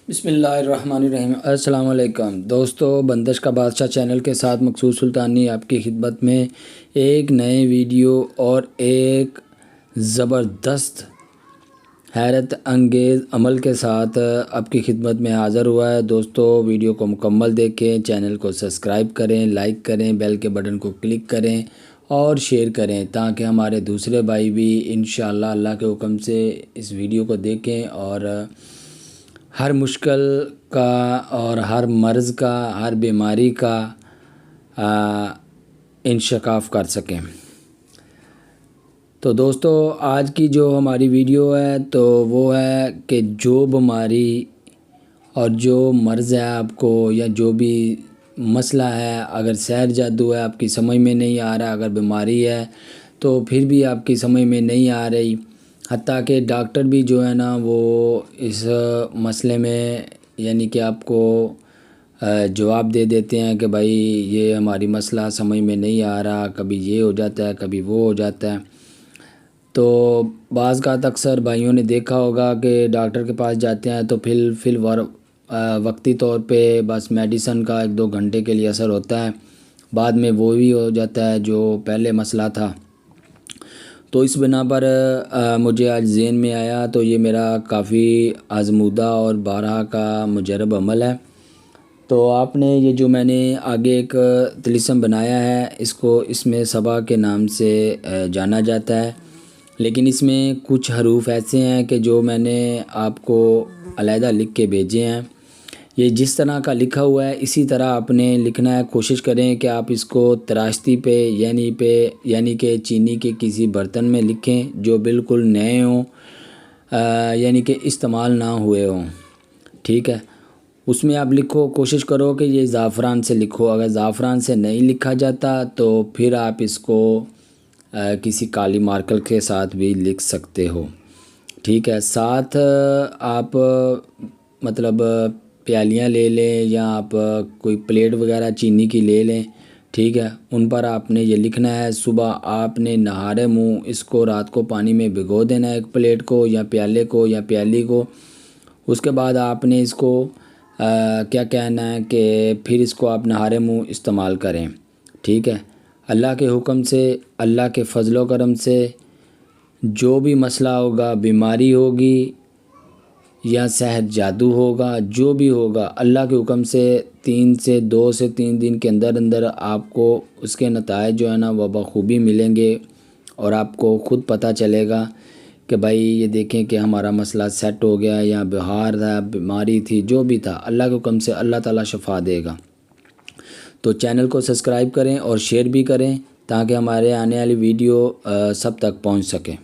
بسم اللہ الرحمن الرحیم۔ السلام علیکم دوستو، بندش کا بادشاہ چینل کے ساتھ مقصود سلطانی آپ کی خدمت میں ایک نئے ویڈیو اور ایک زبردست حیرت انگیز عمل کے ساتھ آپ کی خدمت میں حاضر ہوا ہے۔ دوستو ویڈیو کو مکمل دیکھیں، چینل کو سبسکرائب کریں، لائک کریں، بیل کے بٹن کو کلک کریں اور شیئر کریں تاکہ ہمارے دوسرے بھائی بھی انشاءاللہ اللہ کے حکم سے اس ویڈیو کو دیکھیں اور ہر مشکل کا اور ہر مرض کا، ہر بیماری کا انشکاف کر سکیں۔ تو دوستو آج کی جو ہماری ویڈیو ہے تو وہ ہے کہ جو بیماری اور جو مرض ہے آپ کو یا جو بھی مسئلہ ہے، اگر سحر جادو ہے آپ کی سمجھ میں نہیں آ رہا، اگر بیماری ہے تو پھر بھی آپ کی سمجھ میں نہیں آ رہی، حتیٰ کہ ڈاکٹر بھی جو ہے نا وہ اس مسئلے میں یعنی کہ آپ کو جواب دے دیتے ہیں کہ بھائی یہ ہماری مسئلہ سمجھ میں نہیں آ رہا، کبھی یہ ہو جاتا ہے کبھی وہ ہو جاتا ہے۔ تو بعض کا اکثر بھائیوں نے دیکھا ہوگا کہ ڈاکٹر کے پاس جاتے ہیں تو پھر وقتی طور پہ بس میڈیسن کا 1-2 گھنٹے کے لیے اثر ہوتا ہے، بعد میں وہ بھی ہو جاتا ہے جو پہلے مسئلہ تھا۔ تو اس بنا پر مجھے آج ذہن میں آیا، تو یہ میرا کافی آزمودہ اور بارہا کا مجرب عمل ہے۔ تو آپ نے یہ جو میں نے آگے ایک طلسم بنایا ہے، اس میں صبا کے نام سے جانا جاتا ہے، لیکن اس میں کچھ حروف ایسے ہیں کہ جو میں نے آپ کو علیحدہ لکھ کے بھیجے ہیں۔ یہ جس طرح کا لکھا ہوا ہے اسی طرح آپ نے لکھنا ہے۔ کوشش کریں کہ آپ اس کو تراشتی پہ یعنی کہ چینی کے کسی برتن میں لکھیں جو بالکل نئے ہوں، یعنی کہ استعمال نہ ہوئے ہوں، ٹھیک ہے۔ اس میں آپ لکھو، کوشش کرو کہ یہ زعفران سے لکھو۔ اگر زعفران سے نہیں لکھا جاتا تو پھر آپ اس کو کسی کالی مارکر کے ساتھ بھی لکھ سکتے ہو، ٹھیک ہے۔ ساتھ آپ مطلب پیالیاں لے لیں یا آپ کوئی پلیٹ وغیرہ چینی کی لے لیں، ٹھیک ہے۔ ان پر آپ نے یہ لکھنا ہے۔ صبح آپ نے نہارے منہ اس کو رات کو پانی میں بھگو دینا ہے، ایک پلیٹ کو یا پیالے کو یا پیالی کو۔ اس کے بعد آپ نے اس کو کیا کہنا ہے کہ پھر اس کو آپ نہارے منہ استعمال کریں، ٹھیک ہے۔ اللہ کے حکم سے، اللہ کے فضل و کرم سے جو بھی مسئلہ ہوگا، بیماری ہوگی یا سحر جادو ہوگا، جو بھی ہوگا، اللہ کے حکم سے 2 سے 3 دن کے اندر آپ کو اس کے نتائج جو ہے نا وہ بخوبی ملیں گے اور آپ کو خود پتہ چلے گا کہ بھائی یہ دیکھیں کہ ہمارا مسئلہ سیٹ ہو گیا، یا بہار تھا، بیماری تھی، جو بھی تھا، اللہ کے حکم سے اللہ تعالیٰ شفا دے گا۔ تو چینل کو سبسکرائب کریں اور شیئر بھی کریں تاکہ ہمارے آنے والی ویڈیو سب تک پہنچ سکے۔